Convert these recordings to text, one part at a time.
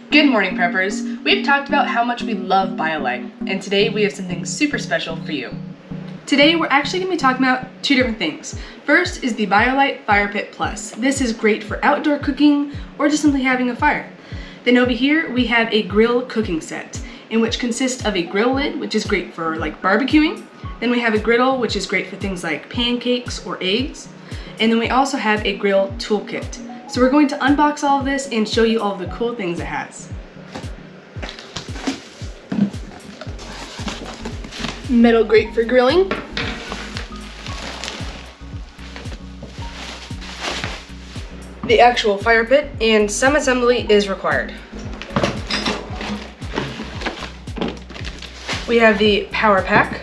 Good morning, preppers. We've talked about how much we love BioLite, and today we have something super special for you. Today we're actually going to be talking about two different things. First is the BioLite FirePit Plus. This is great for outdoor cooking or just simply having a fire. Then over here we have a grill cooking set, in which consists of a grill lid, which is great for like barbecuing. Then we have a griddle, which is great for things like pancakes or eggs. And then we also have a grill toolkit. So we're going to unbox all of this and show you all of the cool things it has. Metal grate for grilling. The actual fire pit, and some assembly is required. We have the power pack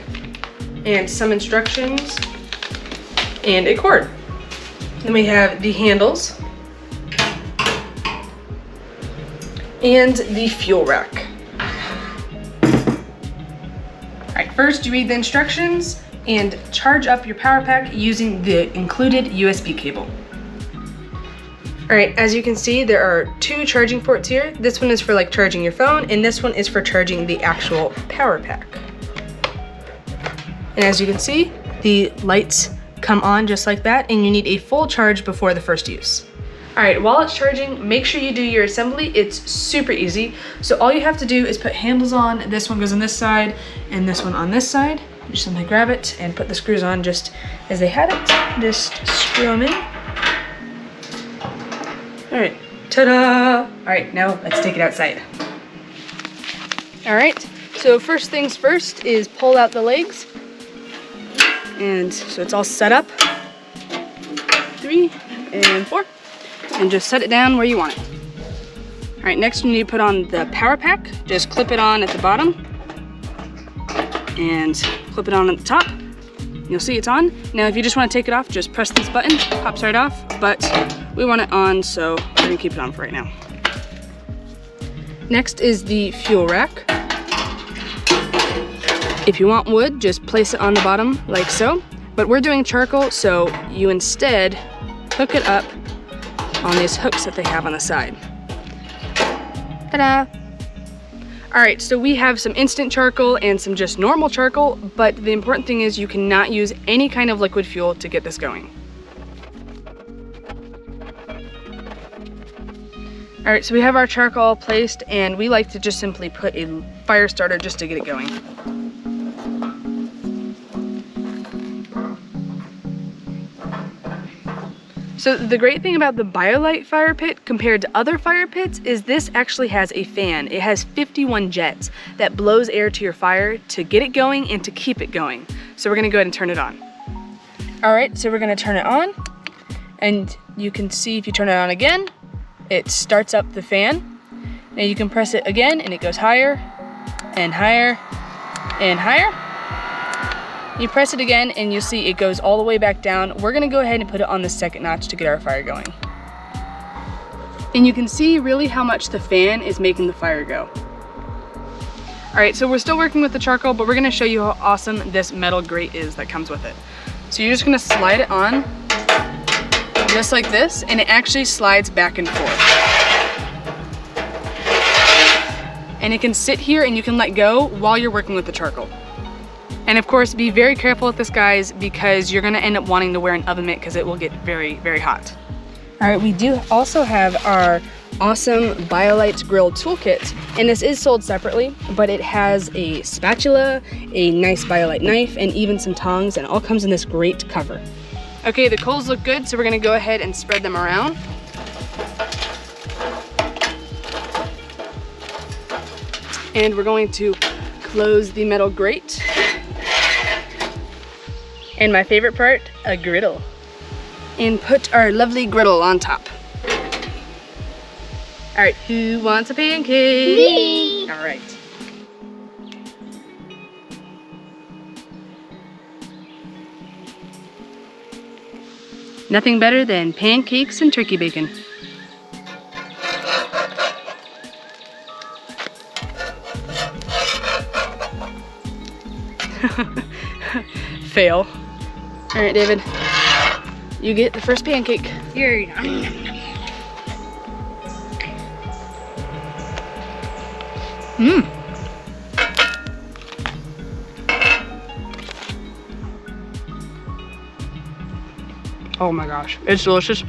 and some instructions and a cord. Then we have the handles and the fuel rack. Alright, first you read the instructions and charge up your power pack using the included USB cable. Alright, as you can see, there are two charging ports here. This one is for like charging your phone, and this one is for charging the actual power pack. And as you can see, the lights come on just like that, and you need a full charge before the first use. Alright, while it's charging, make sure you do your assembly. It's super easy. So all you have to do is put handles on. This one goes on this side, and this one on this side. You just simply grab it and put the screws on just as they had it. Just screw them in. Alright, ta-da! Alright, now let's take it outside. Alright, so first things first is pull out the legs. And so it's all set up. 3 and 4. And just set it down where you want it. Alright, next you need to put on the power pack. Just clip it on at the bottom. And clip it on at the top. You'll see it's on. Now if you just want to take it off, just press this button. Pops right off. But we want it on, so we're going to keep it on for right now. Next is the fuel rack. If you want wood, just place it on the bottom like so. But we're doing charcoal, so you instead hook it up on these hooks that they have on the side. Ta-da! Alright, so we have some instant charcoal and some just normal charcoal, but the important thing is you cannot use any kind of liquid fuel to get this going. Alright, so we have our charcoal placed, and we like to just simply put a fire starter just to get it going. So the great thing about the BioLite fire pit compared to other fire pits is this actually has a fan. It has 51 jets that blows air to your fire to get it going and to keep it going. So we're gonna go ahead and turn it on. Alright, so we're gonna turn it on, and you can see if you turn it on again, it starts up the fan. Now you can press it again and it goes higher and higher and higher. You press it again and you'll see it goes all the way back down. We're gonna go ahead and put it on the second notch to get our fire going. And you can see really how much the fan is making the fire go. All right, so we're still working with the charcoal, but we're gonna show you how awesome this metal grate is that comes with it. So you're just gonna slide it on just like this, and it actually slides back and forth. And it can sit here and you can let go while you're working with the charcoal. And of course, be very careful with this, guys, because you're gonna end up wanting to wear an oven mitt because it will get very, very hot. All right, we do also have our awesome BioLite grill toolkit, and this is sold separately, but it has a spatula, a nice BioLite knife, and even some tongs, and it all comes in this great cover. Okay, the coals look good, so we're gonna go ahead and spread them around. And we're going to close the metal grate. And my favorite part, a griddle. And put our lovely griddle on top. All right, who wants a pancake? Me! All right. Nothing better than pancakes and turkey bacon. Fail. All right, David, you get the first pancake. Here. Mmm. Oh my gosh, it's delicious.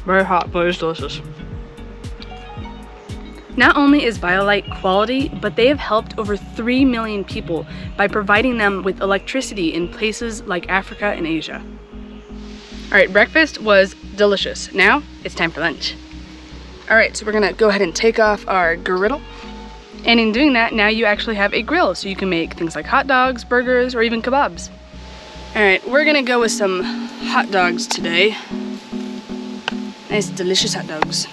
Very hot, but it's delicious. Not only is BioLite quality, but they have helped over 3 million people by providing them with electricity in places like Africa and Asia. All right, breakfast was delicious. Now it's time for lunch. All right, so we're gonna go ahead and take off our griddle. And in doing that, now you actually have a grill, so you can make things like hot dogs, burgers, or even kebabs. All right, we're gonna go with some hot dogs today. Nice, delicious hot dogs.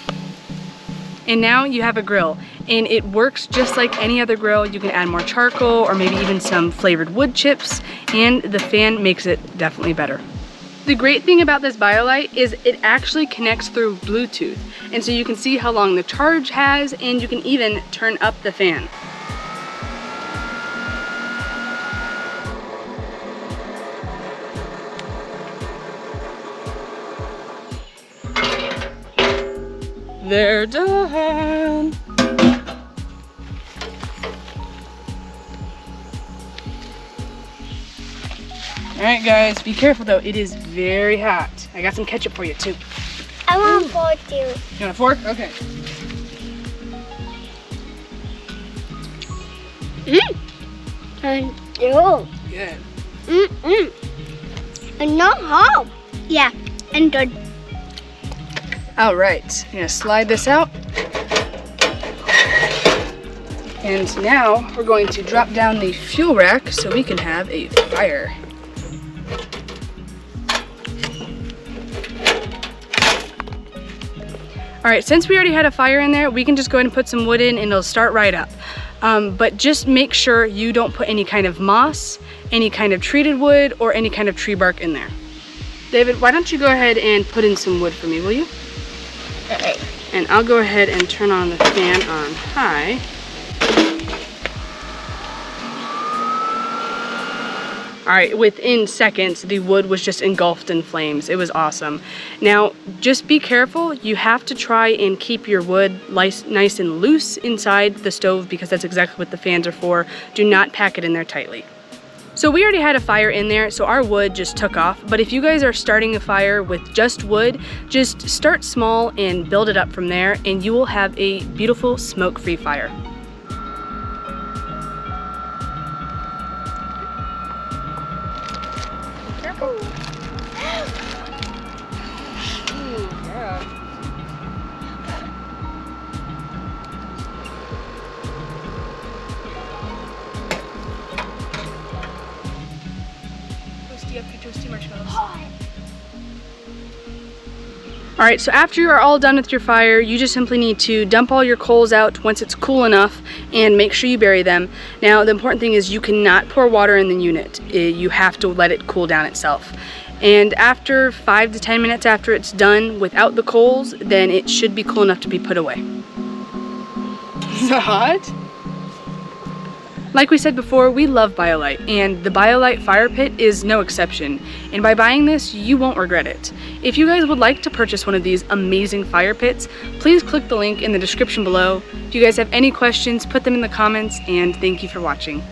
And now you have a grill, and it works just like any other grill. You can add more charcoal or maybe even some flavored wood chips, and the fan makes it definitely better. The great thing about this BioLite is it actually connects through Bluetooth, and so you can see how long the charge has, and you can even turn up the fan. They're done. All right, guys, be careful though. It is very hot. I got some ketchup for you too. I want a fork too. You want a fork? Okay. And you. Good. And not hot. Yeah, and good. All right, I'm gonna slide this out. And now we're going to drop down the fuel rack so we can have a fire. All right, since we already had a fire in there, we can just go ahead and put some wood in and it'll start right up. But just make sure you don't put any kind of moss, any kind of treated wood, or any kind of tree bark in there. David, why don't you go ahead and put in some wood for me, will you? Okay. And I'll go ahead and turn on the fan on high. All right, within seconds, the wood was just engulfed in flames. It was awesome. Now, just be careful. You have to try and keep your wood nice and loose inside the stove because that's exactly what the fans are for. Do not pack it in there tightly. So we already had a fire in there, so our wood just took off. But if you guys are starting a fire with just wood, just start small and build it up from there, and you will have a beautiful smoke-free fire. Careful. Yeah. Toasty up your toasty marshmallows. All right, so after you're all done with your fire, you just simply need to dump all your coals out once it's cool enough and make sure you bury them. Now, the important thing is you cannot pour water in the unit. You have to let it cool down itself. And after 5 to 10 minutes after it's done without the coals, then it should be cool enough to be put away. Is it hot? Like we said before, we love BioLite, and the BioLite FirePit is no exception. And by buying this, you won't regret it. If you guys would like to purchase one of these amazing fire pits, please click the link in the description below. If you guys have any questions, put them in the comments, and thank you for watching.